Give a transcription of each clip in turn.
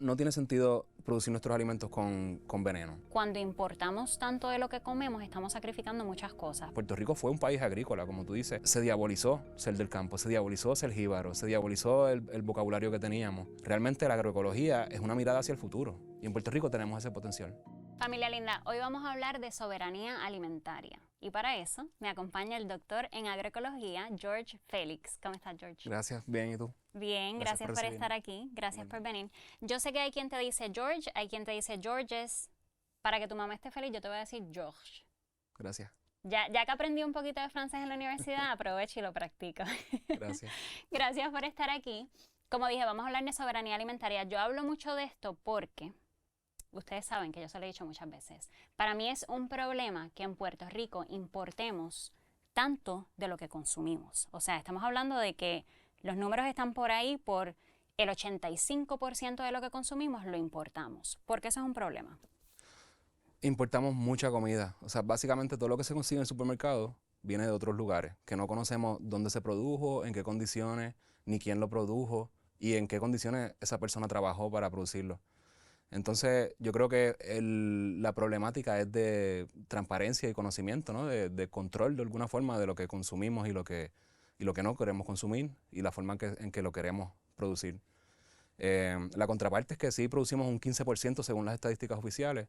no tiene sentido producir nuestros alimentos con veneno. Cuando importamos tanto de lo que comemos, estamos sacrificando muchas cosas. Puerto Rico fue un país agrícola, como tú dices. Se diabolizó ser del campo, se diabolizó ser jíbaro, se diabolizó el vocabulario que teníamos. Realmente la agroecología es una mirada hacia el futuro y en Puerto Rico tenemos ese potencial. Familia linda, hoy vamos a hablar de soberanía alimentaria y para eso me acompaña el doctor en agroecología, George Félix. ¿Cómo estás, George? Gracias, bien, ¿y tú? Bien, gracias por estar aquí, gracias por venir. Yo sé que hay quien te dice George, hay quien te dice Georges. Para que tu mamá esté feliz, yo te voy a decir George. Gracias. Ya que aprendí un poquito de francés en la universidad, aprovecho y lo practico. Gracias. Gracias por estar aquí. Como dije, vamos a hablar de soberanía alimentaria. Yo hablo mucho de esto porque ustedes saben que yo se lo he dicho muchas veces. Para mí es un problema que en Puerto Rico importemos tanto de lo que consumimos. O sea, estamos hablando de que los números están por ahí, por el 85% de lo que consumimos lo importamos. ¿Por qué eso es un problema? Importamos mucha comida. O sea, básicamente todo lo que se consigue en el supermercado viene de otros lugares, que no conocemos dónde se produjo, en qué condiciones, ni quién lo produjo y en qué condiciones esa persona trabajó para producirlo. Entonces, yo creo que la problemática es de transparencia y conocimiento, ¿no? De control de alguna forma de lo que consumimos y lo que no queremos consumir y la forma en que lo queremos producir. La contraparte es que sí producimos un 15% según las estadísticas oficiales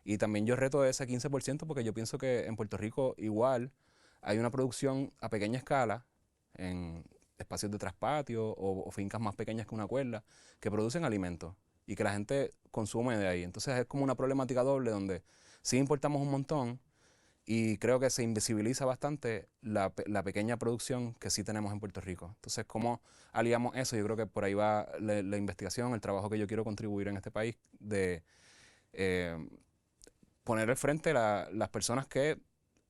y también yo reto ese 15% porque yo pienso que en Puerto Rico igual hay una producción a pequeña escala en espacios de traspatio o fincas más pequeñas que una cuerda que producen alimentos y que la gente consume de ahí. Entonces es como una problemática doble donde sí importamos un montón y creo que se invisibiliza bastante la pequeña producción que sí tenemos en Puerto Rico. Entonces, ¿cómo aliamos eso? Yo creo que por ahí va la investigación, el trabajo que yo quiero contribuir en este país de poner al frente las personas que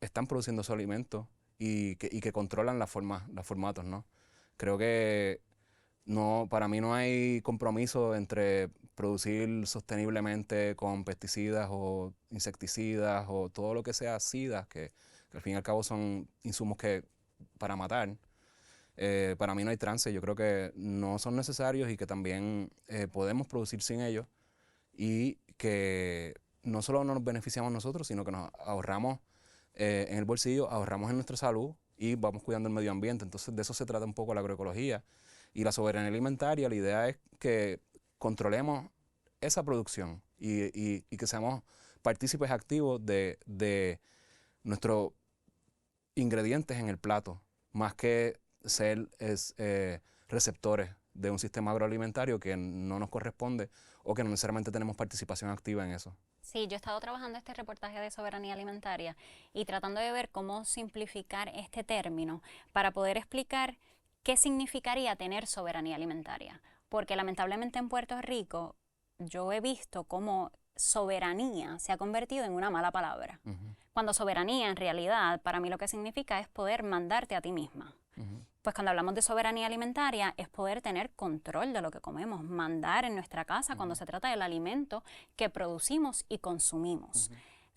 están produciendo su alimento y que controlan los formatos, ¿no? Creo que para mí no hay compromiso entre producir sosteniblemente con pesticidas o insecticidas o todo lo que sea SIDA, que al fin y al cabo son insumos para matar. Para mí no hay trance, yo creo que no son necesarios y que también podemos producir sin ellos y que no solo nos beneficiamos nosotros, sino que nos ahorramos en el bolsillo, ahorramos en nuestra salud y vamos cuidando el medio ambiente. Entonces de eso se trata un poco la agroecología. Y la soberanía alimentaria, la idea es que controlemos esa producción y que seamos partícipes activos de nuestros ingredientes en el plato, más que ser receptores de un sistema agroalimentario que no nos corresponde o que no necesariamente tenemos participación activa en eso. Sí, yo he estado trabajando este reportaje de soberanía alimentaria y tratando de ver cómo simplificar este término para poder explicar qué significaría tener soberanía alimentaria. Porque lamentablemente en Puerto Rico yo he visto cómo soberanía se ha convertido en una mala palabra. Cuando soberanía en realidad para mí lo que significa es poder mandarte a ti misma. Pues cuando hablamos de soberanía alimentaria es poder tener control de lo que comemos, mandar en nuestra casa cuando se trata del alimento que producimos y consumimos.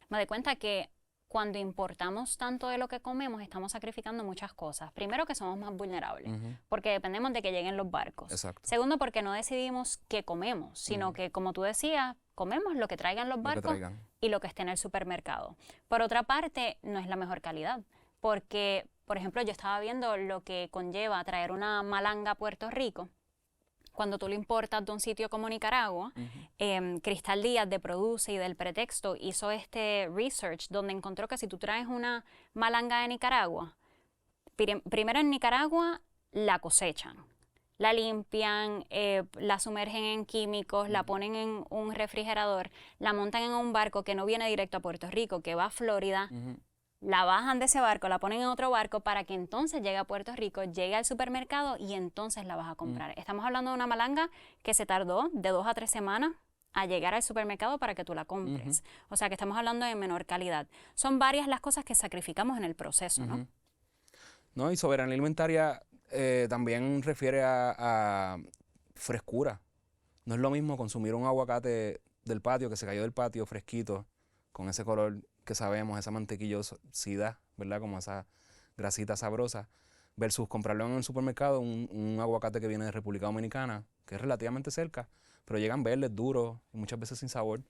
Me doy cuenta que cuando importamos tanto de lo que comemos estamos sacrificando muchas cosas. Primero que somos más vulnerables, porque dependemos de que lleguen los barcos. Exacto. Segundo, porque no decidimos qué comemos, sino que como tú decías, comemos lo que traigan los barcos y lo que esté en el supermercado. Por otra parte, no es la mejor calidad, porque por ejemplo, yo estaba viendo lo que conlleva traer una malanga a Puerto Rico. Cuando tú lo importas de un sitio como Nicaragua, Cristal Díaz de Produce y del Pretexto hizo este research donde encontró que si tú traes una malanga de Nicaragua, primero en Nicaragua la cosechan, la limpian, la sumergen en químicos, la ponen en un refrigerador, la montan en un barco que no viene directo a Puerto Rico, que va a Florida, la bajan de ese barco, la ponen en otro barco para que entonces llegue a Puerto Rico, llegue al supermercado y entonces la vas a comprar. Estamos hablando de una malanga que se tardó de 2 a 3 semanas a llegar al supermercado para que tú la compres. O sea que estamos hablando de menor calidad. Son varias las cosas que sacrificamos en el proceso, ¿no? No, y soberanía alimentaria también refiere a frescura. No es lo mismo consumir un aguacate del patio, que se cayó del patio fresquito, con ese color que sabemos, esa mantequillosidad, ¿verdad? Como esa grasita sabrosa, versus comprarlo en el supermercado, un aguacate que viene de República Dominicana, que es relativamente cerca, pero llegan verdes, duros y muchas veces sin sabor.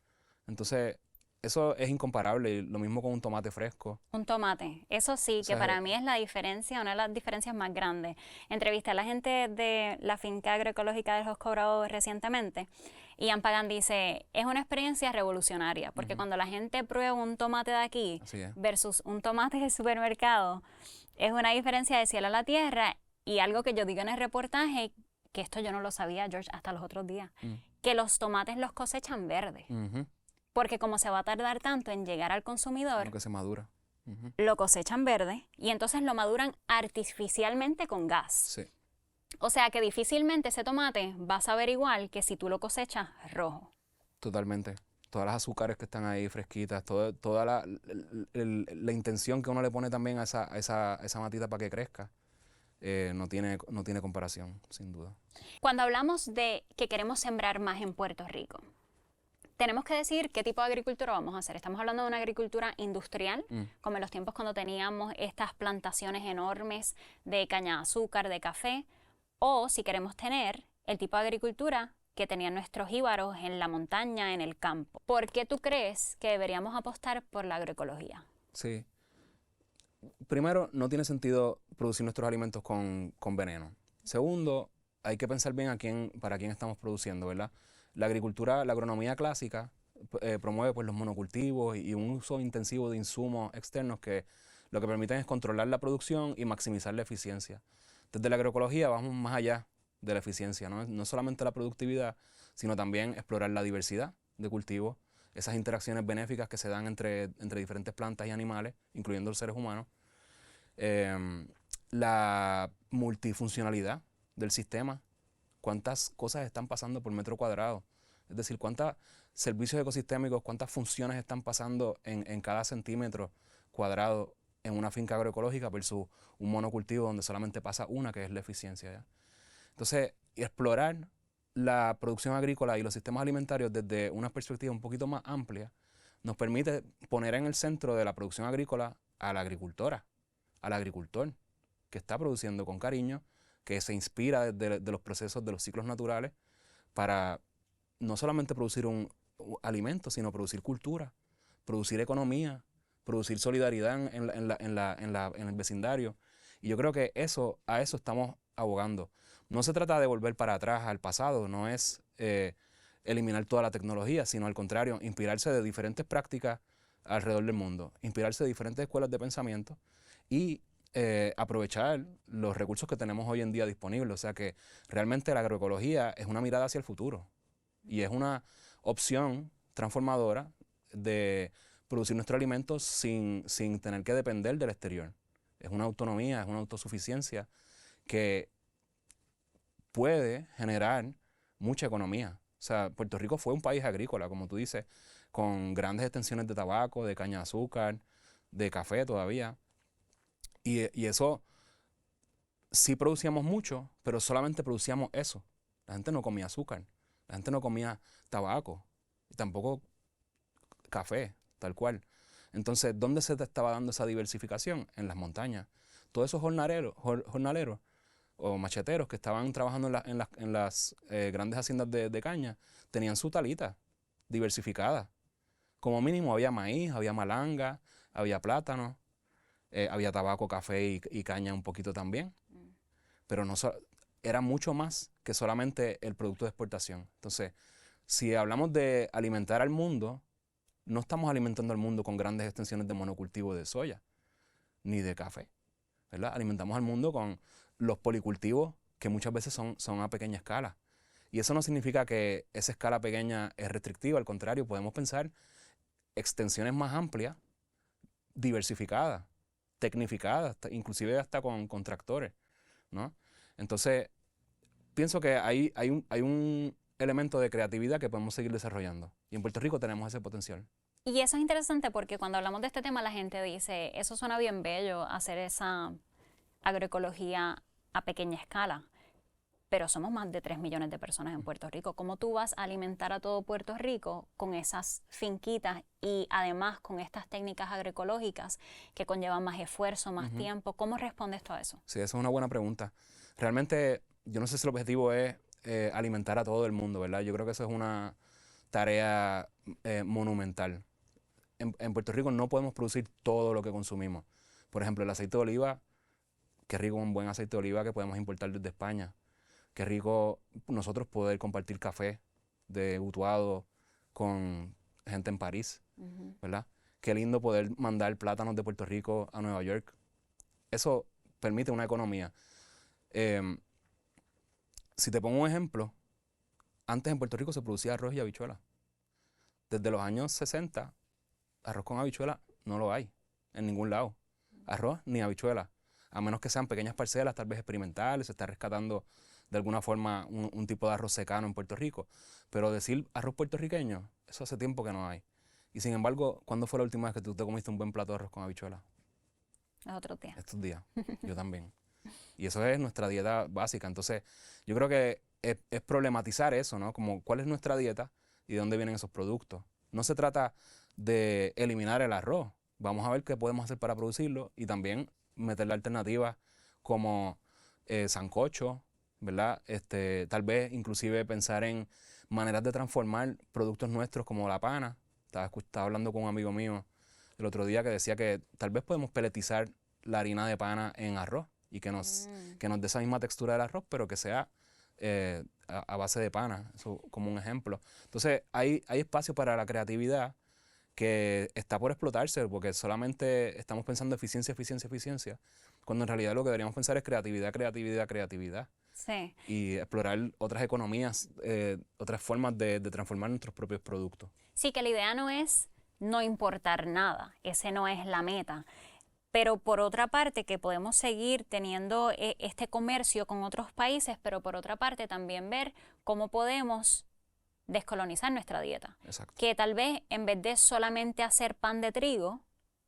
Entonces, eso es incomparable. Y lo mismo con un tomate fresco. Un tomate, eso sí, que para mí es la diferencia, una de las diferencias más grandes. Entrevisté a la gente de la finca agroecológica de Los Cobrados recientemente y Ian Pagan dice, es una experiencia revolucionaria, porque cuando la gente prueba un tomate de aquí versus un tomate del supermercado, es una diferencia de cielo a la tierra. Y algo que yo digo en el reportaje, que esto yo no lo sabía, George, hasta los otros días, que los tomates los cosechan verdes. Porque como se va a tardar tanto en llegar al consumidor, lo que se madura. Lo cosechan verde y entonces lo maduran artificialmente con gas. Sí. O sea que difícilmente ese tomate va a saber igual que si tú lo cosechas rojo. Totalmente. Todas las azúcares que están ahí fresquitas, toda la intención que uno le pone también a esa matita para que crezca, no tiene comparación, sin duda. Cuando hablamos de que queremos sembrar más en Puerto Rico, tenemos que decir qué tipo de agricultura vamos a hacer. Estamos hablando de una agricultura industrial, como en los tiempos cuando teníamos estas plantaciones enormes de caña de azúcar, de café, o si queremos tener el tipo de agricultura que tenían nuestros jíbaros en la montaña, en el campo. ¿Por qué tú crees que deberíamos apostar por la agroecología? Sí. Primero, no tiene sentido producir nuestros alimentos con veneno. Segundo, hay que pensar bien para quién estamos produciendo, ¿verdad? La agricultura, la agronomía clásica promueve pues, los monocultivos y un uso intensivo de insumos externos que lo que permiten es controlar la producción y maximizar la eficiencia. Desde la agroecología vamos más allá de la eficiencia, no solamente la productividad, sino también explorar la diversidad de cultivos, esas interacciones benéficas que se dan entre diferentes plantas y animales, incluyendo los seres humanos, la multifuncionalidad del sistema, cuántas cosas están pasando por metro cuadrado, es decir, cuántos servicios ecosistémicos, cuántas funciones están pasando en cada centímetro cuadrado en una finca agroecológica versus un monocultivo donde solamente pasa una, que es la eficiencia, ¿ya? Entonces, explorar la producción agrícola y los sistemas alimentarios desde una perspectiva un poquito más amplia nos permite poner en el centro de la producción agrícola a la agricultora, al agricultor, que está produciendo con cariño, que se inspira de los procesos de los ciclos naturales para no solamente producir un alimento, sino producir cultura, producir economía, producir solidaridad en el vecindario. Y yo creo que a eso estamos abogando. No se trata de volver para atrás al pasado, no es eliminar toda la tecnología, sino al contrario, inspirarse de diferentes prácticas alrededor del mundo, inspirarse de diferentes escuelas de pensamiento y aprovechar los recursos que tenemos hoy en día disponibles. O sea que realmente la agroecología es una mirada hacia el futuro y es una opción transformadora de producir nuestros alimentos sin tener que depender del exterior. Es una autonomía, es una autosuficiencia que puede generar mucha economía. O sea, Puerto Rico fue un país agrícola, como tú dices, con grandes extensiones de tabaco, de caña de azúcar, de café todavía. Y eso sí producíamos mucho, pero solamente producíamos eso. La gente no comía azúcar, la gente no comía tabaco, y tampoco café, tal cual. Entonces, ¿dónde se te estaba dando esa diversificación? En las montañas. Todos esos jornaleros o macheteros que estaban trabajando en las grandes haciendas de caña, tenían su talita diversificada. Como mínimo había maíz, había malanga, había plátano, había tabaco, café y caña un poquito también. Pero era mucho más que solamente el producto de exportación. Entonces, si hablamos de alimentar al mundo, no estamos alimentando al mundo con grandes extensiones de monocultivo de soya, ni de café, ¿verdad? Alimentamos al mundo con los policultivos que muchas veces son a pequeña escala. Y eso no significa que esa escala pequeña es restrictiva, al contrario, podemos pensar extensiones más amplias, diversificadas, tecnificadas, inclusive hasta con tractores, ¿no? Entonces, pienso que hay un elemento de creatividad que podemos seguir desarrollando. Y en Puerto Rico tenemos ese potencial. Y eso es interesante porque cuando hablamos de este tema la gente dice, eso suena bien bello, hacer esa agroecología a pequeña escala, pero somos más de 3 millones de personas en Puerto Rico. ¿Cómo tú vas a alimentar a todo Puerto Rico con esas finquitas y además con estas técnicas agroecológicas que conllevan más esfuerzo, más tiempo? ¿Cómo respondes tú a eso? Sí, esa es una buena pregunta. Realmente, yo no sé si el objetivo es alimentar a todo el mundo, ¿verdad? Yo creo que eso es una tarea monumental. En Puerto Rico no podemos producir todo lo que consumimos. Por ejemplo, el aceite de oliva, qué rico un buen aceite de oliva que podemos importar desde España. Qué rico nosotros poder compartir café de Utuado con gente en París, ¿verdad? Qué lindo poder mandar plátanos de Puerto Rico a Nueva York. Eso permite una economía. Si te pongo un ejemplo, antes en Puerto Rico se producía arroz y habichuela. Desde los años 60, arroz con habichuela no lo hay en ningún lado. Arroz ni habichuela. A menos que sean pequeñas parcelas, tal vez experimentales, se está rescatando de alguna forma un tipo de arroz secano en Puerto Rico. Pero decir arroz puertorriqueño, eso hace tiempo que no hay. Y sin embargo, ¿cuándo fue la última vez que tú te comiste un buen plato de arroz con habichuela? Otro día. Estos días. Yo también. Y eso es nuestra dieta básica. Entonces, yo creo que es problematizar eso, ¿no? Como cuál es nuestra dieta y de dónde vienen esos productos. No se trata de eliminar el arroz. Vamos a ver qué podemos hacer para producirlo y también meterle alternativas como sancocho, ¿verdad? Tal vez inclusive pensar en maneras de transformar productos nuestros como la pana. Estaba hablando con un amigo mío el otro día que decía que tal vez podemos peletizar la harina de pana en arroz y que nos dé esa misma textura del arroz, pero que sea a base de pana, eso como un ejemplo. Entonces, hay espacio para la creatividad que está por explotarse, porque solamente estamos pensando eficiencia, eficiencia, eficiencia, cuando en realidad lo que deberíamos pensar es creatividad, creatividad, creatividad. Sí. Y explorar otras economías, otras formas de transformar nuestros propios productos. Sí, que la idea no es no importar nada, ese no es la meta. Pero por otra parte, que podemos seguir teniendo este comercio con otros países, pero por otra parte también ver cómo podemos descolonizar nuestra dieta. Exacto. Que tal vez en vez de solamente hacer pan de trigo,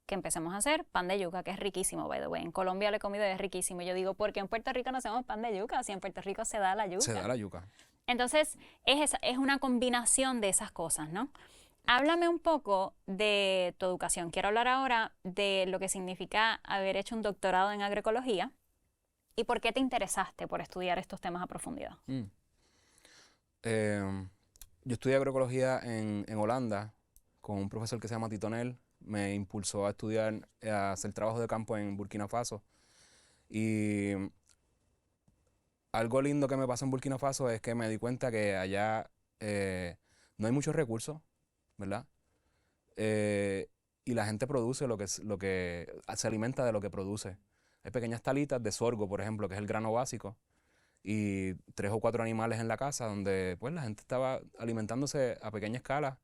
que empecemos a hacer pan de yuca, que es riquísimo, by the way. En Colombia lo he comido y es riquísimo. Yo digo, ¿por qué en Puerto Rico no hacemos pan de yuca? Si en Puerto Rico se da la yuca. Se da la yuca. Entonces, es una combinación de esas cosas, ¿no? Háblame un poco de tu educación. Quiero hablar ahora de lo que significa haber hecho un doctorado en agroecología y por qué te interesaste por estudiar estos temas a profundidad. Yo estudié agroecología en Holanda con un profesor que se llama Titonel. Me impulsó a estudiar, a hacer trabajo de campo en Burkina Faso. Y algo lindo que me pasó en Burkina Faso es que me di cuenta que allá no hay muchos recursos, ¿verdad? Y la gente produce lo que se alimenta de lo que produce. Hay pequeñas talitas de sorgo, por ejemplo, que es el grano básico, y 3 o 4 animales en la casa donde pues la gente estaba alimentándose a pequeña escala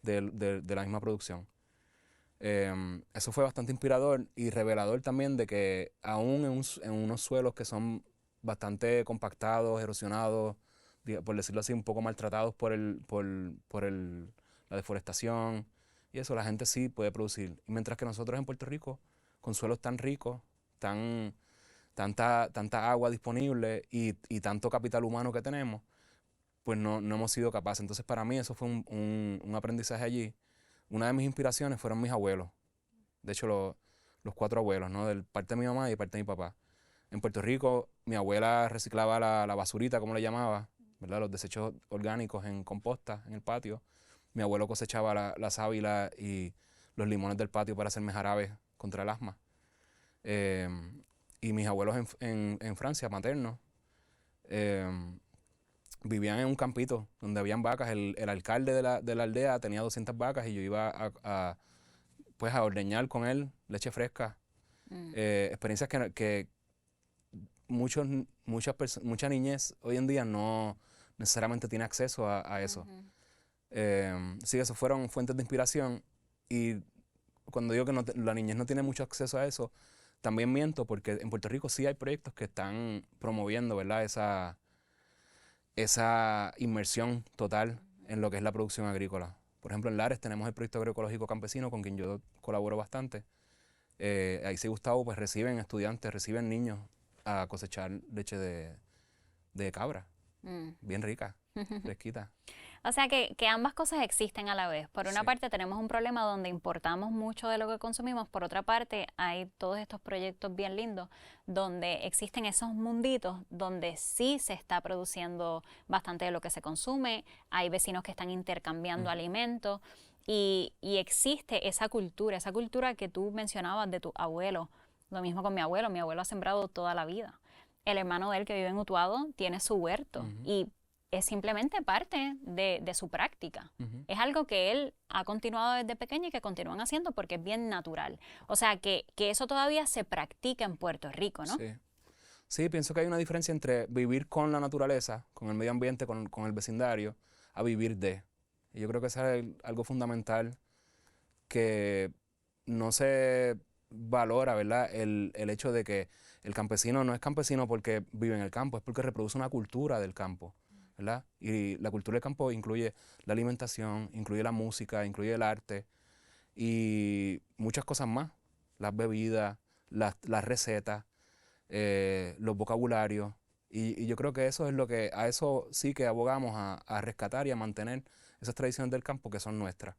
de la misma producción. Eso fue bastante inspirador y revelador también de que aún en unos suelos que son bastante compactados, erosionados, por decirlo así, un poco maltratados por la deforestación, y eso la gente sí puede producir. Y mientras que nosotros en Puerto Rico, con suelos tan ricos, tanta agua disponible y tanto capital humano que tenemos, pues no hemos sido capaces. Entonces para mí eso fue un aprendizaje allí. Una de mis inspiraciones fueron mis abuelos. De hecho, los 4 abuelos, ¿no? De parte de mi mamá y de parte de mi papá. En Puerto Rico, mi abuela reciclaba la basurita, como le llamaba, ¿verdad? Los desechos orgánicos en composta, en el patio. Mi abuelo cosechaba la sábila y los limones del patio para hacerme jarabe contra el asma. Y mis abuelos en Francia, maternos, vivían en un campito donde habían vacas. El alcalde de la aldea tenía 200 vacas y yo iba pues a ordeñar con él leche fresca. Experiencias que mucha niñez hoy en día no necesariamente tiene acceso a eso. Sí, eso fueron fuentes de inspiración, y cuando digo que la niñez no tiene mucho acceso a eso, también miento, porque en Puerto Rico sí hay proyectos que están promoviendo, ¿verdad? Esa inmersión total en lo que es la producción agrícola. Por ejemplo, en Lares tenemos el proyecto agroecológico campesino con quien yo colaboro bastante. Ahí sí, Gustavo, pues reciben estudiantes, reciben niños a cosechar leche de cabra, bien rica, fresquita. O sea que ambas cosas existen a la vez. Por una parte tenemos un problema donde importamos mucho de lo que consumimos, por otra parte hay todos estos proyectos bien lindos donde existen esos munditos donde sí se está produciendo bastante de lo que se consume, hay vecinos que están intercambiando alimentos y existe esa cultura que tú mencionabas de tu abuelo. Lo mismo con mi abuelo ha sembrado toda la vida. El hermano de él que vive en Utuado tiene su huerto y es simplemente parte de su práctica. Es algo que él ha continuado desde pequeño y que continúan haciendo porque es bien natural. O sea, que eso todavía se practica en Puerto Rico, ¿no? Sí. Sí, pienso que hay una diferencia entre vivir con la naturaleza, con el medio ambiente, con el vecindario, a vivir de. Y yo creo que eso es algo fundamental que no se valora, ¿verdad? El hecho de que el campesino no es campesino porque vive en el campo, es porque reproduce una cultura del campo, ¿verdad? Y la cultura del campo incluye la alimentación, incluye la música, incluye el arte y muchas cosas más. Las bebidas, las recetas, los vocabularios. Y yo creo que eso es lo que, a eso sí que abogamos a rescatar y a mantener esas tradiciones del campo que son nuestras.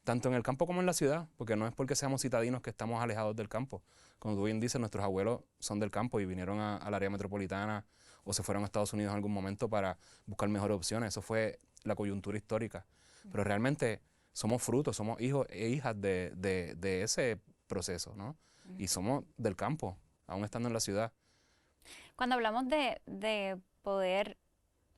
Tanto en el campo como en la ciudad, porque no es porque seamos citadinos que estamos alejados del campo. Como tú bien dices, nuestros abuelos son del campo y vinieron al área metropolitana o se fueron a Estados Unidos en algún momento para buscar mejores opciones. Eso fue la coyuntura histórica. Pero realmente somos frutos, somos hijos e hijas de ese proceso, ¿no? Y somos del campo, aún estando en la ciudad. Cuando hablamos de poder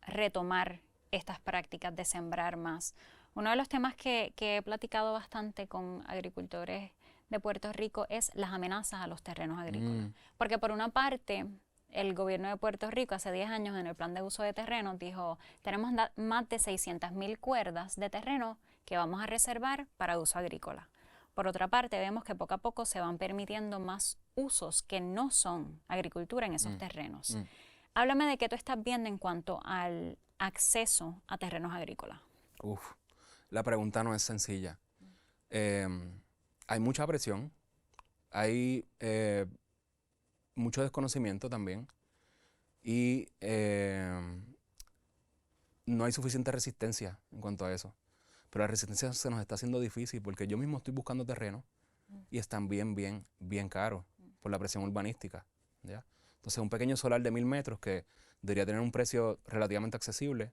retomar estas prácticas de sembrar más, uno de los temas que he platicado bastante con agricultores de Puerto Rico es las amenazas a los terrenos agrícolas. Porque por una parte, el gobierno de Puerto Rico hace 10 años en el plan de uso de terrenos dijo, tenemos más de 600,000 cuerdas de terreno que vamos a reservar para uso agrícola. Por otra parte, vemos que poco a poco se van permitiendo más usos que no son agricultura en esos terrenos. Háblame de qué tú estás viendo en cuanto al acceso a terrenos agrícolas. La pregunta no es sencilla. Hay mucha presión, hay mucho desconocimiento también y no hay suficiente resistencia en cuanto a eso. Pero la resistencia se nos está haciendo difícil porque yo mismo estoy buscando terreno y están bien caros por la presión urbanística, ¿ya? Entonces un pequeño solar de 1,000 metros que debería tener un precio relativamente accesible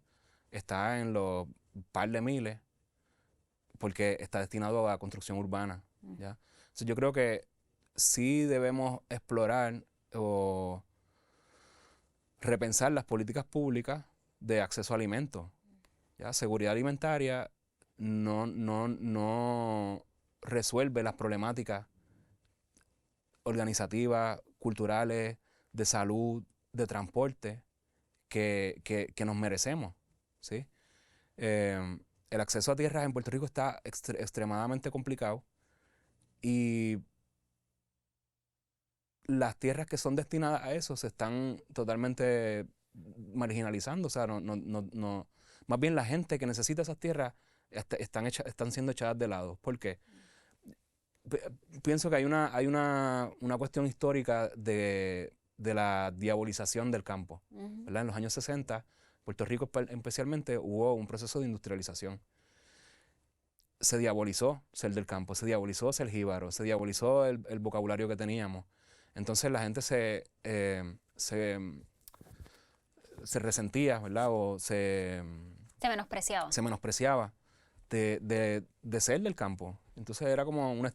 está en los par de miles porque está destinado a construcción urbana, ¿ya? Entonces yo creo que sí debemos explorar o repensar las políticas públicas de acceso a alimentos, ¿ya? Seguridad alimentaria no resuelve las problemáticas organizativas, culturales, de salud, de transporte que nos merecemos, ¿sí? El acceso a tierras en Puerto Rico está extremadamente complicado y las tierras que son destinadas a eso se están totalmente marginalizando, o sea, más bien la gente que necesita esas tierras están siendo echadas de lado. ¿Por qué? Pienso que hay una cuestión histórica de la diabolización del campo, ¿verdad? En los años 60, Puerto Rico especialmente, hubo un proceso de industrialización. Se diabolizó ser del campo, se diabolizó ser jíbaro, se diabolizó el vocabulario que teníamos. Entonces la gente se resentía, ¿verdad? O se menospreciaba de ser del campo. Entonces era como una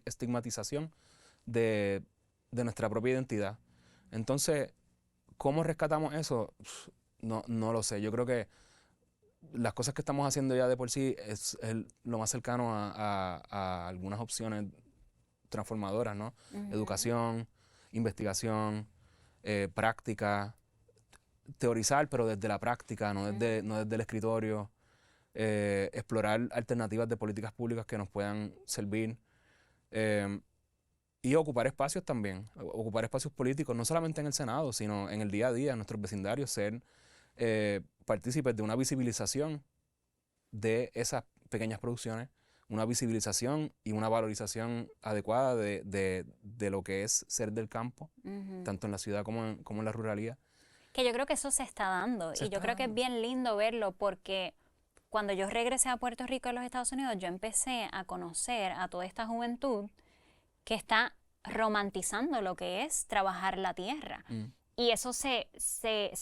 estigmatización de nuestra propia identidad. Entonces, ¿cómo rescatamos eso? No lo sé. Yo creo que las cosas que estamos haciendo ya de por sí es lo más cercano a algunas opciones transformadoras, ¿no? Educación, investigación, práctica, teorizar, pero desde la práctica, no desde el escritorio, explorar alternativas de políticas públicas que nos puedan servir y ocupar espacios también, ocupar espacios políticos, no solamente en el Senado, sino en el día a día, en nuestros vecindarios, ser partícipes de una visibilización de esas pequeñas producciones, una visibilización y una valorización adecuada de lo que es ser del campo, tanto en la ciudad como en la ruralidad. Que yo creo que eso se está dando y yo creo que es bien lindo verlo porque cuando yo regresé a Puerto Rico a los Estados Unidos, yo empecé a conocer a toda esta juventud que está romantizando lo que es trabajar la tierra. Y eso se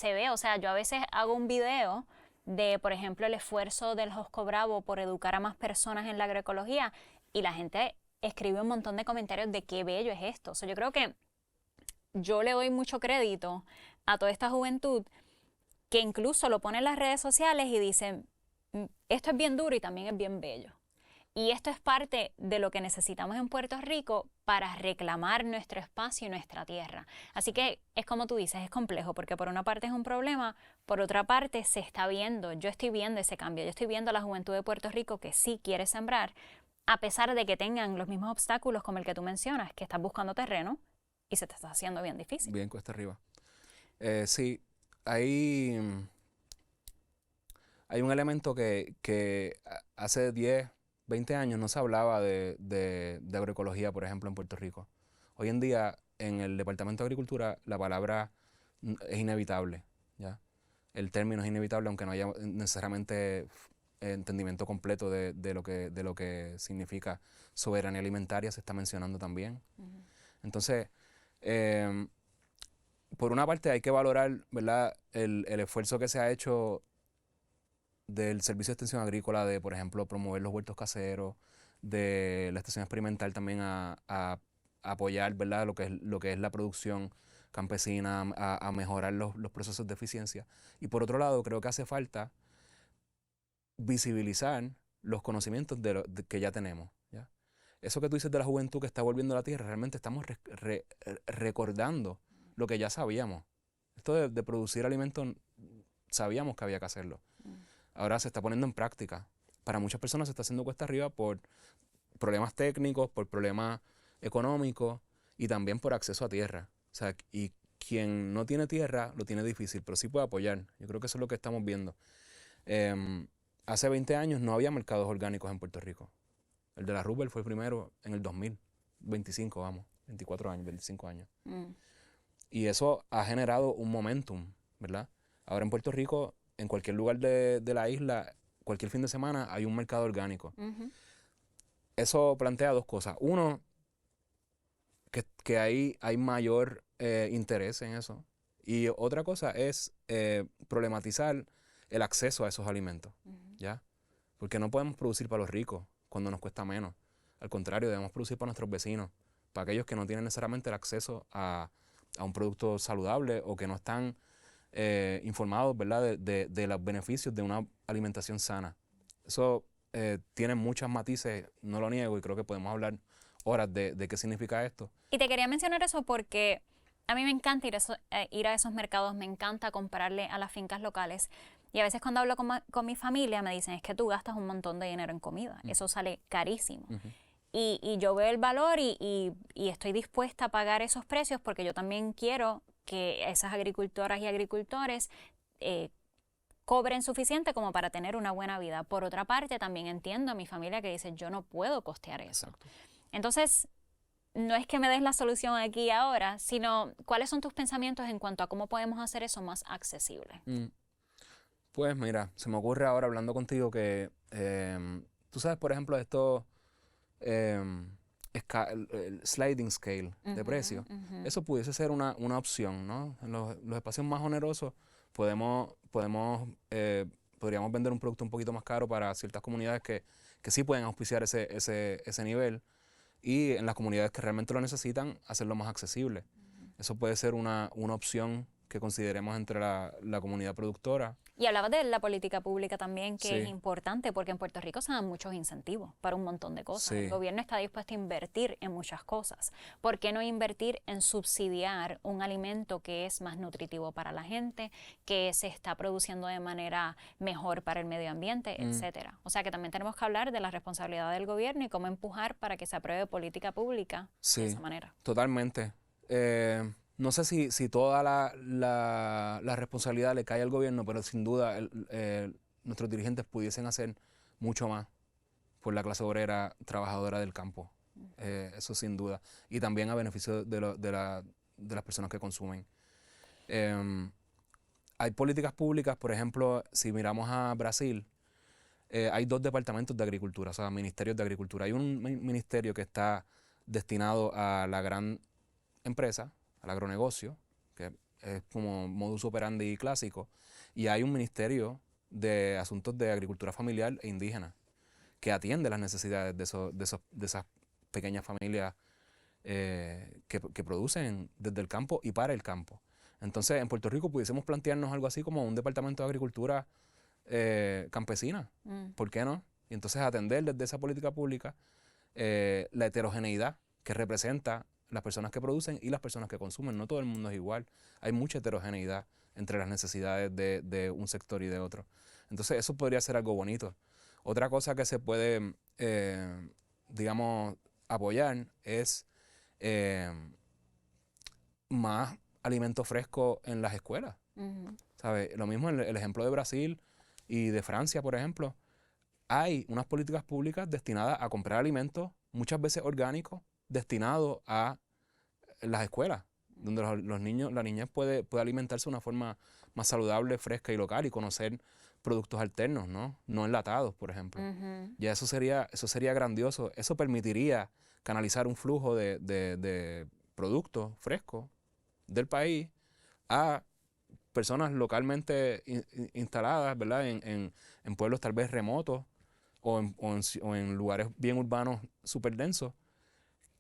ve, o sea, yo a veces hago un video de, por ejemplo, el esfuerzo del Josco Bravo por educar a más personas en la agroecología y la gente escribe un montón de comentarios de qué bello es esto. O sea, yo creo que yo le doy mucho crédito a toda esta juventud que incluso lo pone en las redes sociales y dicen, esto es bien duro y también es bien bello. Y esto es parte de lo que necesitamos en Puerto Rico para reclamar nuestro espacio y nuestra tierra. Así que es como tú dices, es complejo porque por una parte es un problema, por otra parte se está viendo, yo estoy viendo ese cambio, yo estoy viendo a la juventud de Puerto Rico que sí quiere sembrar, a pesar de que tengan los mismos obstáculos como el que tú mencionas, que estás buscando terreno y se te está haciendo bien difícil. Bien cuesta arriba. Sí, hay un elemento que hace 10, 20 años no se hablaba de agroecología, por ejemplo, en Puerto Rico. Hoy en día, en el Departamento de Agricultura, la palabra es inevitable, ¿ya? El término es inevitable, aunque no haya necesariamente entendimiento completo de lo que significa soberanía alimentaria, se está mencionando también. Entonces, por una parte hay que valorar, ¿verdad?, el esfuerzo que se ha hecho del Servicio de Extensión Agrícola de, por ejemplo, promover los huertos caseros, de la estación experimental también a apoyar, ¿verdad?, lo que es la producción campesina, a mejorar los procesos de eficiencia. Y por otro lado, creo que hace falta visibilizar los conocimientos que ya tenemos, ¿ya? Eso que tú dices de la juventud que está volviendo a la tierra, realmente estamos recordando lo que ya sabíamos. Esto de producir alimentos, sabíamos que había que hacerlo. Ahora se está poniendo en práctica. Para muchas personas se está haciendo cuesta arriba por problemas técnicos, por problemas económicos y también por acceso a tierra. O sea, y quien no tiene tierra lo tiene difícil, pero sí puede apoyar. Yo creo que eso es lo que estamos viendo. Hace 20 años no había mercados orgánicos en Puerto Rico. El de la Rubel fue el primero en el 2000, 25, vamos, 24 años, 25 años. Y eso ha generado un momentum, ¿verdad? Ahora en Puerto Rico, en cualquier lugar de la isla, cualquier fin de semana hay un mercado orgánico. Eso plantea dos cosas. Uno, que hay mayor interés en eso. Y otra cosa es problematizar el acceso a esos alimentos, ¿ya? Porque no podemos producir para los ricos cuando nos cuesta menos. Al contrario, debemos producir para nuestros vecinos, para aquellos que no tienen necesariamente el acceso a un producto saludable o que no están informados, ¿verdad?, de los beneficios de una alimentación sana. Eso tiene muchos matices, no lo niego, y creo que podemos hablar horas de qué significa esto. Y te quería mencionar eso porque a mí me encanta ir a esos mercados, me encanta comprarle a las fincas locales. Y a veces cuando hablo con mi familia me dicen, es que tú gastas un montón de dinero en comida, eso sale carísimo. Y yo veo el valor y estoy dispuesta a pagar esos precios porque yo también quiero que esas agricultoras y agricultores cobren suficiente como para tener una buena vida. Por otra parte, también entiendo a mi familia que dice, yo no puedo costear eso. Exacto. Entonces, no es que me des la solución aquí y ahora, sino cuáles son tus pensamientos en cuanto a cómo podemos hacer eso más accesible. Pues mira, se me ocurre ahora hablando contigo que tú sabes, por ejemplo, esto el sliding scale de precio. Eso pudiese ser una opción, ¿no? En los espacios más onerosos podríamos vender un producto un poquito más caro para ciertas comunidades que sí pueden auspiciar ese nivel, y en las comunidades que realmente lo necesitan, hacerlo más accesible. Eso puede ser una opción que consideremos entre la comunidad productora. Y hablabas de la política pública también, que es importante, porque en Puerto Rico se dan muchos incentivos para un montón de cosas. El gobierno está dispuesto a invertir en muchas cosas. ¿Por qué no invertir en subsidiar un alimento que es más nutritivo para la gente, que se está produciendo de manera mejor para el medio ambiente, etcétera? O sea que también tenemos que hablar de la responsabilidad del gobierno y cómo empujar para que se apruebe política pública de esa manera. Totalmente. No sé si toda la responsabilidad le cae al gobierno, pero sin duda nuestros dirigentes pudiesen hacer mucho más por la clase obrera trabajadora del campo. Eso sin duda. Y también a beneficio de las personas que consumen. hay políticas públicas, por ejemplo, si miramos a Brasil, hay 2 departamentos de agricultura, o sea, ministerios de agricultura. Hay un ministerio que está destinado a la gran empresa, al agronegocio, que es como modus operandi clásico, y hay un ministerio de asuntos de agricultura familiar e indígena, que atiende las necesidades de esas pequeñas familias que producen desde el campo y para el campo. Entonces, en Puerto Rico pudiésemos plantearnos algo así como un departamento de agricultura campesina. ¿Por qué no? Y entonces atender desde esa política pública la heterogeneidad que representa las personas que producen y las personas que consumen. No todo el mundo es igual. Hay mucha heterogeneidad entre las necesidades de un sector y de otro. Entonces, eso podría ser algo bonito. Otra cosa que se puede, digamos, apoyar es más alimento fresco en las escuelas. ¿Sabe? Lo mismo el ejemplo de Brasil y de Francia, por ejemplo. Hay unas políticas públicas destinadas a comprar alimentos, muchas veces orgánicos, destinados a las escuelas, donde los niños, la niñez puede alimentarse de una forma más saludable, fresca y local y conocer productos alternos, no enlatados, por ejemplo. Ya eso sería grandioso. Eso permitiría canalizar un flujo de productos frescos del país a personas localmente instaladas, ¿verdad? En pueblos tal vez remotos o en lugares bien urbanos súper densos,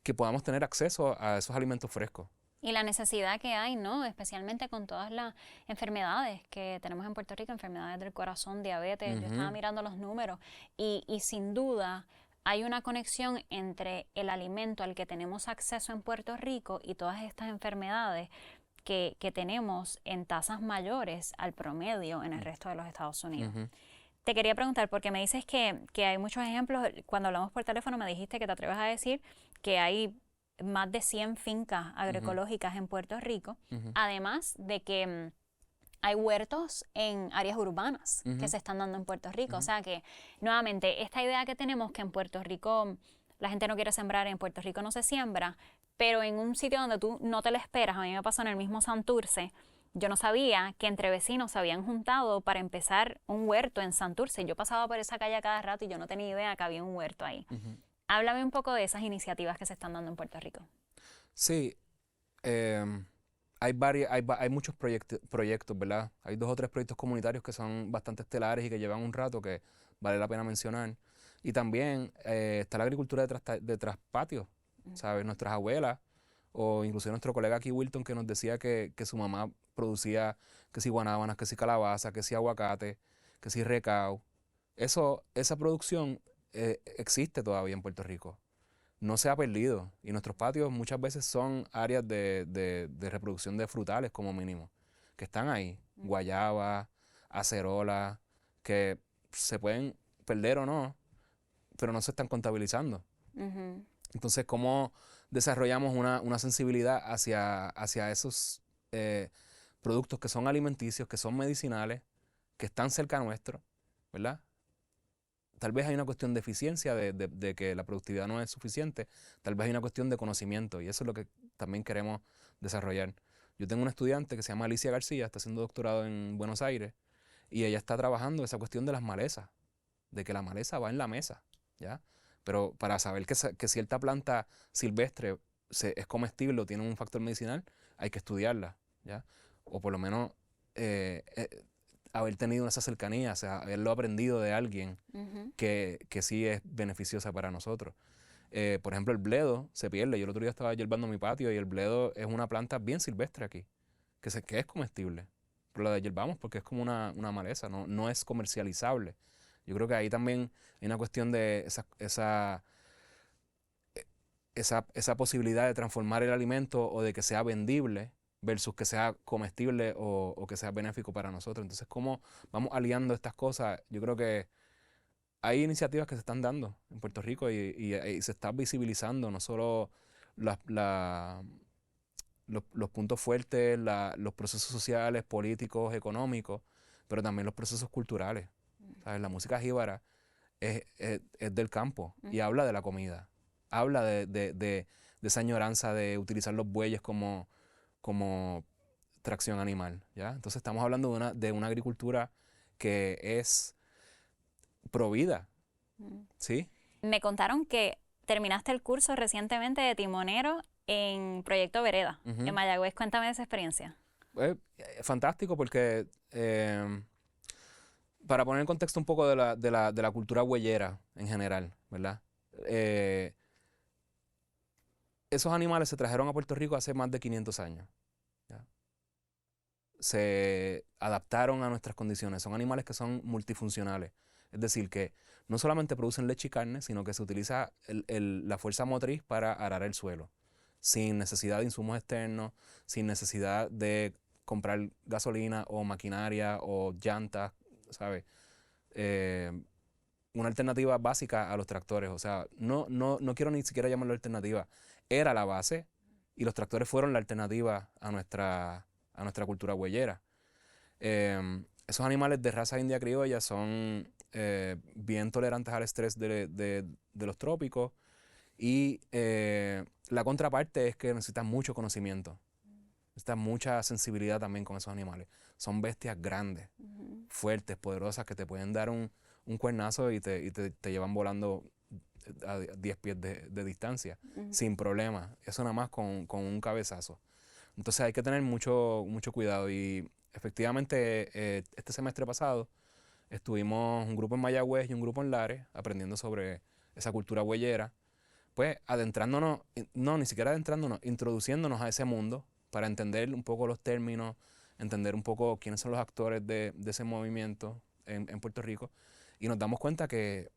que podamos tener acceso a esos alimentos frescos. Y la necesidad que hay, ¿no? Especialmente con todas las enfermedades que tenemos en Puerto Rico, enfermedades del corazón, diabetes. Yo estaba mirando los números y sin duda hay una conexión entre el alimento al que tenemos acceso en Puerto Rico y todas estas enfermedades que tenemos en tasas mayores al promedio en el resto de los Estados Unidos. Te quería preguntar, porque me dices que hay muchos ejemplos. Cuando hablamos por teléfono me dijiste que te atreves a decir que hay más de 100 fincas agroecológicas en Puerto Rico, además de que hay huertos en áreas urbanas que se están dando en Puerto Rico. O sea que, nuevamente, esta idea que tenemos que en Puerto Rico la gente no quiere sembrar, en Puerto Rico no se siembra, pero en un sitio donde tú no te lo esperas. A mí me pasó en el mismo Santurce. Yo no sabía que entre vecinos se habían juntado para empezar un huerto en Santurce. Yo pasaba por esa calle a cada rato y yo no tenía idea que había un huerto ahí. Háblame un poco de esas iniciativas que se están dando en Puerto Rico. Sí, hay muchos proyectos, ¿verdad? Hay 2 o 3 proyectos comunitarios que son bastante estelares y que llevan un rato que vale la pena mencionar. Y también está la agricultura de traspatio, ¿sabes? Nuestras abuelas, o incluso nuestro colega aquí, Wilton, que nos decía que su mamá producía que si guanábanas, que si calabaza, que si aguacate, que si recao. Esa producción existe todavía en Puerto Rico. No se ha perdido. Y nuestros patios muchas veces son áreas de reproducción de frutales, como mínimo, que están ahí. Guayaba, acerola, que se pueden perder o no, pero no se están contabilizando. Entonces, ¿cómo desarrollamos una sensibilidad hacia esos productos que son alimenticios, que son medicinales, que están cerca nuestro, ¿verdad? Tal vez hay una cuestión de eficiencia, de que la productividad no es suficiente. Tal vez hay una cuestión de conocimiento y eso es lo que también queremos desarrollar. Yo tengo una estudiante que se llama Alicia García, está haciendo doctorado en Buenos Aires y ella está trabajando esa cuestión de las malezas, de que la maleza va en la mesa, ¿ya? Pero para saber que cierta planta silvestre es comestible o tiene un factor medicinal, hay que estudiarla, ¿ya? O por lo menos haber tenido esa cercanía, o sea, haberlo aprendido de alguien que sí es beneficiosa para nosotros. Por ejemplo, el bledo se pierde. Yo el otro día estaba yerbando mi patio y el bledo es una planta bien silvestre aquí, que es comestible. Pero la yerbamos porque es como una maleza, no es comercializable. Yo creo que ahí también hay una cuestión de esa posibilidad de transformar el alimento o de que sea vendible versus que sea comestible o que sea benéfico para nosotros. Entonces, ¿cómo vamos aliando estas cosas? Yo creo que hay iniciativas que se están dando en Puerto Rico y se está visibilizando no solo los puntos fuertes, los procesos sociales, políticos, económicos, pero también los procesos culturales. ¿Sabes? La música jíbara es del campo y habla de la comida. Habla de esa añoranza de utilizar los bueyes como tracción animal, ¿ya? Entonces estamos hablando de una agricultura que es provida, ¿sí? Me contaron que terminaste el curso recientemente de timonero en Proyecto Vereda, en Mayagüez. Cuéntame de esa experiencia. Fantástico porque, para poner en contexto un poco de la cultura huellera en general, ¿verdad? Esos animales se trajeron a Puerto Rico hace más de 500 años. ¿Ya? Se adaptaron a nuestras condiciones. Son animales que son multifuncionales. Es decir, que no solamente producen leche y carne, sino que se utiliza la fuerza motriz para arar el suelo, sin necesidad de insumos externos, sin necesidad de comprar gasolina o maquinaria o llantas, ¿sabes? Una alternativa básica a los tractores. O sea, no quiero ni siquiera llamarlo alternativa. Era la base y los tractores fueron la alternativa a nuestra cultura huellera. Esos animales de raza india criolla son bien tolerantes al estrés de los trópicos y la contraparte es que necesitan mucho conocimiento. Necesitan mucha sensibilidad también con esos animales. Son bestias grandes, fuertes, poderosas, que te pueden dar un cuernazo y te llevan volando a 10 pies de distancia, sin problema. Eso nada más con un cabezazo. Entonces hay que tener mucho cuidado. Y efectivamente, este semestre pasado estuvimos un grupo en Mayagüez y un grupo en Lares aprendiendo sobre esa cultura huellera, pues adentrándonos, no, ni siquiera adentrándonos, introduciéndonos a ese mundo para entender un poco los términos, entender un poco quiénes son los actores de ese movimiento en Puerto Rico. Y nos damos cuenta que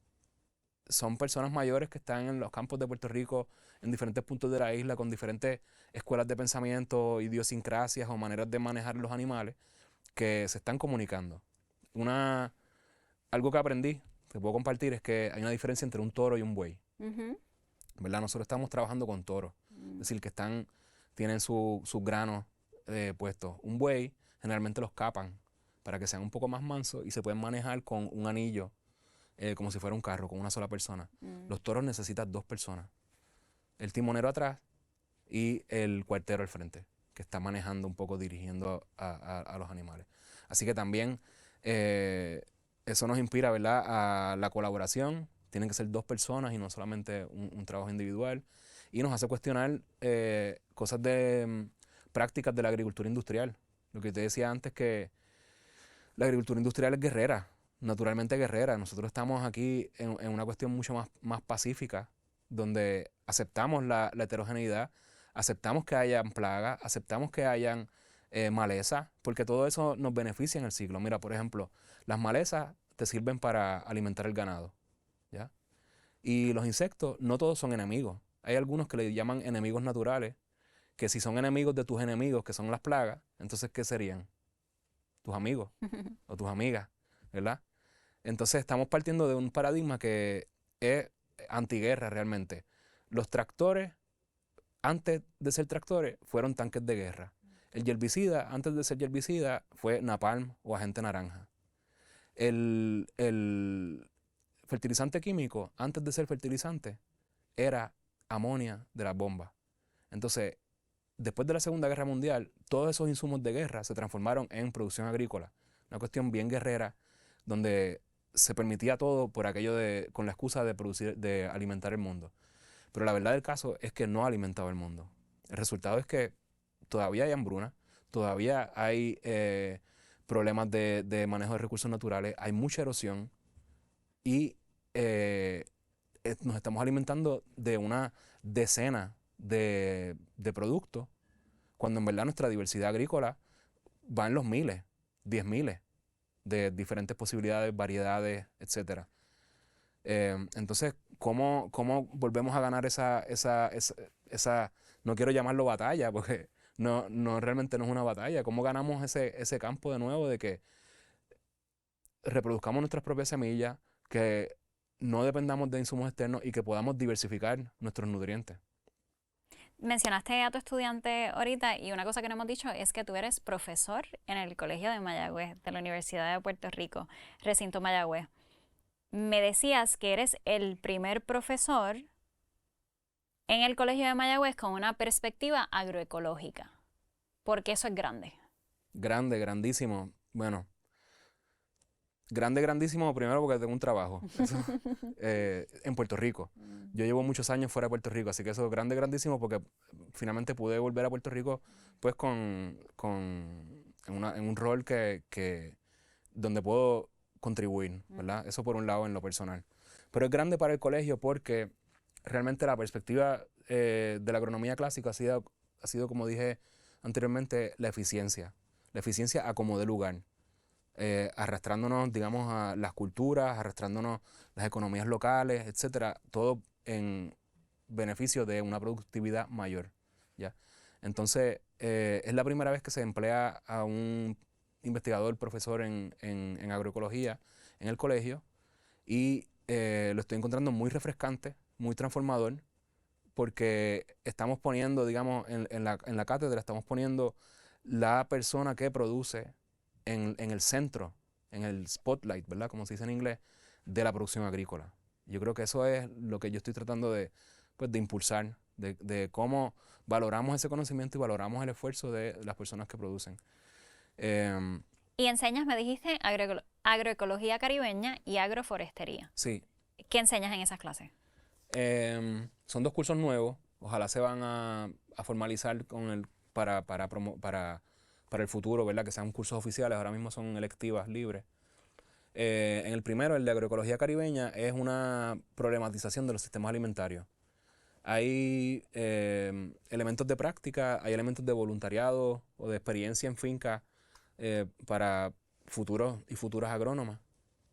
son personas mayores que están en los campos de Puerto Rico, en diferentes puntos de la isla, con diferentes escuelas de pensamiento, idiosincrasias o maneras de manejar los animales, que se están comunicando. Algo que aprendí, que puedo compartir, es que hay una diferencia entre un toro y un buey. ¿Verdad? Nosotros estamos trabajando con toros, es decir, que tienen sus granos puestos. Un buey generalmente los capan para que sean un poco más mansos y se pueden manejar con un anillo, como si fuera un carro, con una sola persona. Los toros necesitan 2 personas. El timonero atrás y el cuartero al frente, que está manejando un poco, dirigiendo a los animales. Así que también eso nos inspira, ¿verdad?, a la colaboración. Tienen que ser 2 personas y no solamente un trabajo individual. Y nos hace cuestionar cosas prácticas de la agricultura industrial. Lo que te decía antes, que la agricultura industrial es guerrera, naturalmente guerrera. Nosotros estamos aquí en una cuestión mucho más pacífica, donde aceptamos la heterogeneidad, aceptamos que hayan plagas, aceptamos que hayan malezas, porque todo eso nos beneficia en el ciclo. Mira, por ejemplo, las malezas te sirven para alimentar el ganado, ¿ya? Y los insectos, no todos son enemigos. Hay algunos que le llaman enemigos naturales, que si son enemigos de tus enemigos, que son las plagas, entonces, ¿qué serían? Tus amigos o tus amigas, ¿verdad? Entonces estamos partiendo de un paradigma que es antiguerra realmente. Los tractores, antes de ser tractores, fueron tanques de guerra. El herbicida, antes de ser herbicida, fue napalm o agente naranja. El fertilizante químico, antes de ser fertilizante, era amonia de las bombas. Entonces, después de la Segunda Guerra Mundial, todos esos insumos de guerra se transformaron en producción agrícola. Una cuestión bien guerrera, donde se permitía todo por aquello con la excusa de alimentar el mundo. Pero la verdad del caso es que no ha alimentado el mundo. El resultado es que todavía hay hambruna, todavía hay problemas de manejo de recursos naturales, hay mucha erosión y nos estamos alimentando de una decena de productos, cuando en verdad nuestra diversidad agrícola va en los miles, 10.000 de diferentes posibilidades, variedades, etc. Entonces, ¿cómo volvemos a ganar esa, no quiero llamarlo batalla, porque realmente no es una batalla? ¿Cómo ganamos ese campo de nuevo de que reproduzcamos nuestras propias semillas, que no dependamos de insumos externos y que podamos diversificar nuestros nutrientes? Mencionaste a tu estudiante ahorita y una cosa que no hemos dicho es que tú eres profesor en el Colegio de Mayagüez, de la Universidad de Puerto Rico, recinto Mayagüez. Me decías que eres el primer profesor en el Colegio de Mayagüez con una perspectiva agroecológica, porque eso es grande. Grande, grandísimo. Bueno, grandísimo primero porque tengo un trabajo eso, en Puerto Rico. Yo llevo muchos años fuera de Puerto Rico, así que eso es grandísimo porque finalmente pude volver a Puerto Rico pues en un rol donde puedo contribuir, ¿verdad? Eso por un lado en lo personal. Pero es grande para el colegio porque realmente la perspectiva de la agronomía clásica ha sido, como dije anteriormente, la eficiencia. La eficiencia a como de lugar. Arrastrándonos, digamos, a las culturas, arrastrándonos las economías locales, etcétera, todo en beneficio de una productividad mayor, ¿ya? Entonces, es la primera vez que se emplea a un investigador, profesor en agroecología en el colegio y lo estoy encontrando muy refrescante, muy transformador, porque estamos poniendo, digamos, en la cátedra, estamos poniendo la persona que produce en el centro, en el spotlight, ¿verdad? Como se dice en inglés, de la producción agrícola. Yo creo que eso es lo que yo estoy tratando pues, de impulsar, de cómo valoramos ese conocimiento y valoramos el esfuerzo de las personas que producen. Y enseñas, me dijiste, agroecología caribeña y agroforestería. Sí. ¿Qué enseñas en esas clases? Son 2 cursos nuevos. Ojalá se van a formalizar para el futuro, ¿verdad? Que sean cursos oficiales. Ahora mismo son electivas libres. En el primero, el de agroecología caribeña, es una problematización de los sistemas alimentarios. Hay elementos de práctica, hay elementos de voluntariado o de experiencia en finca para futuros y futuras agrónomas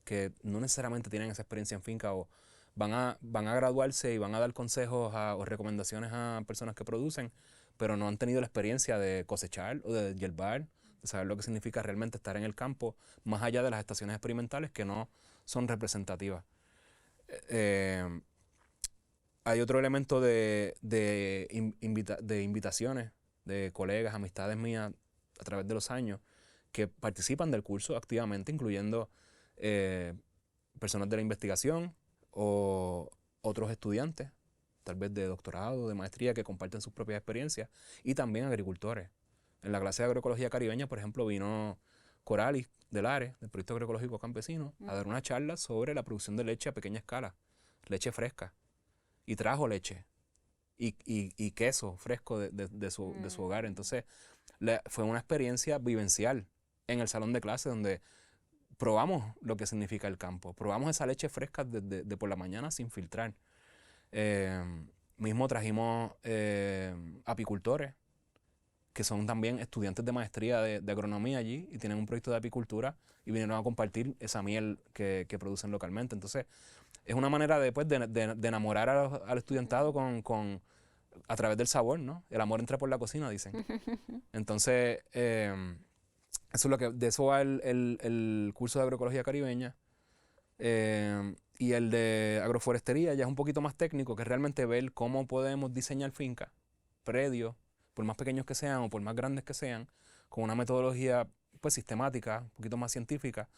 que no necesariamente tienen esa experiencia en finca o van a graduarse y van a dar consejos o recomendaciones a personas que producen, pero no han tenido la experiencia de cosechar o de yerbar, de saber lo que significa realmente estar en el campo, más allá de las estaciones experimentales que no son representativas. Hay otro elemento de invitaciones de colegas, amistades mías a través de los años que participan del curso activamente, incluyendo personas de la investigación o otros estudiantes, tal vez de doctorado, de maestría, que comparten sus propias experiencias, y también agricultores. En la clase de agroecología caribeña, por ejemplo, vino Coralis del ARE, del Proyecto Agroecológico Campesino, a dar una charla sobre la producción de leche a pequeña escala, leche fresca, y trajo leche y queso fresco de su hogar. Entonces, fue una experiencia vivencial en el salón de clase donde probamos lo que significa el campo, probamos esa leche fresca de por la mañana sin filtrar. Mismo trajimos apicultores, que son también estudiantes de maestría de agronomía allí y tienen un proyecto de apicultura y vinieron a compartir esa miel que producen localmente. Entonces, es una manera de enamorar al estudiantado a través del sabor, ¿no? El amor entra por la cocina, dicen. Entonces, eso es de eso va el curso de agroecología caribeña. Y el de agroforestería ya es un poquito más técnico, que es realmente ver cómo podemos diseñar fincas, predios, por más pequeños que sean o por más grandes que sean, con una metodología pues sistemática, un poquito más científica,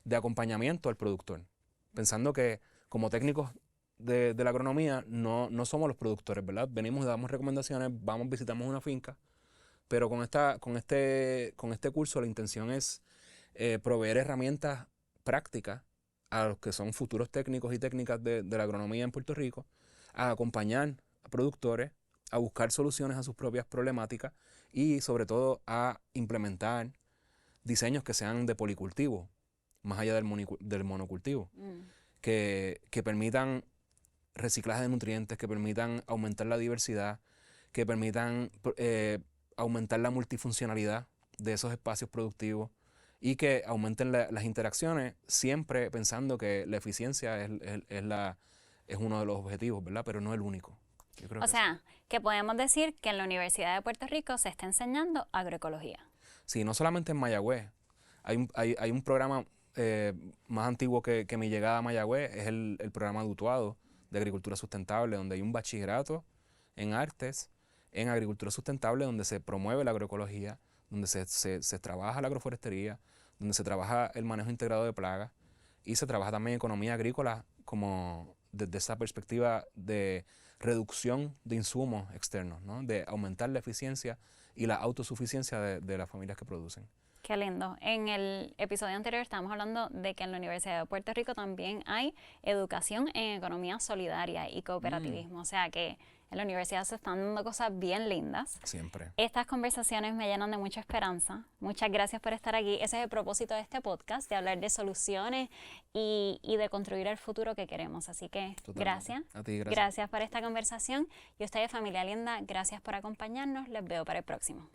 de acompañamiento al productor. Pensando que como técnicos de la agronomía no somos los productores, ¿verdad? Venimos y damos recomendaciones, vamos, visitamos una finca, pero con este curso la intención es proveer herramientas prácticas a los que son futuros técnicos y técnicas de la agronomía en Puerto Rico, a acompañar a productores, a buscar soluciones a sus propias problemáticas y sobre todo a implementar diseños que sean de policultivo, más allá del monocultivo, que permitan reciclaje de nutrientes, que permitan aumentar la diversidad, que permitan aumentar la multifuncionalidad de esos espacios productivos y que aumenten las interacciones, siempre pensando que la eficiencia es uno de los objetivos, ¿verdad? Pero no el único. O sea, que podemos decir que en la Universidad de Puerto Rico se está enseñando agroecología. Sí, no solamente en Mayagüez. Hay un programa más antiguo que mi llegada a Mayagüez, es el programa de Utuado de Agricultura Sustentable, donde hay un bachillerato en artes, en agricultura sustentable, donde se promueve la agroecología, donde se trabaja la agroforestería, donde se trabaja el manejo integrado de plagas y se trabaja también economía agrícola como desde esa perspectiva de reducción de insumos externos, ¿no? De aumentar la eficiencia y la autosuficiencia de las familias que producen. Qué lindo. En el episodio anterior estábamos hablando de que en la Universidad de Puerto Rico también hay educación en economía solidaria y cooperativismo. O sea que en la universidad se están dando cosas bien lindas. Siempre. Estas conversaciones me llenan de mucha esperanza. Muchas gracias por estar aquí. Ese es el propósito de este podcast, de hablar de soluciones y de construir el futuro que queremos. Así que gracias. A ti, gracias. Gracias por esta conversación. Y ustedes, familia linda, gracias por acompañarnos. Les veo para el próximo.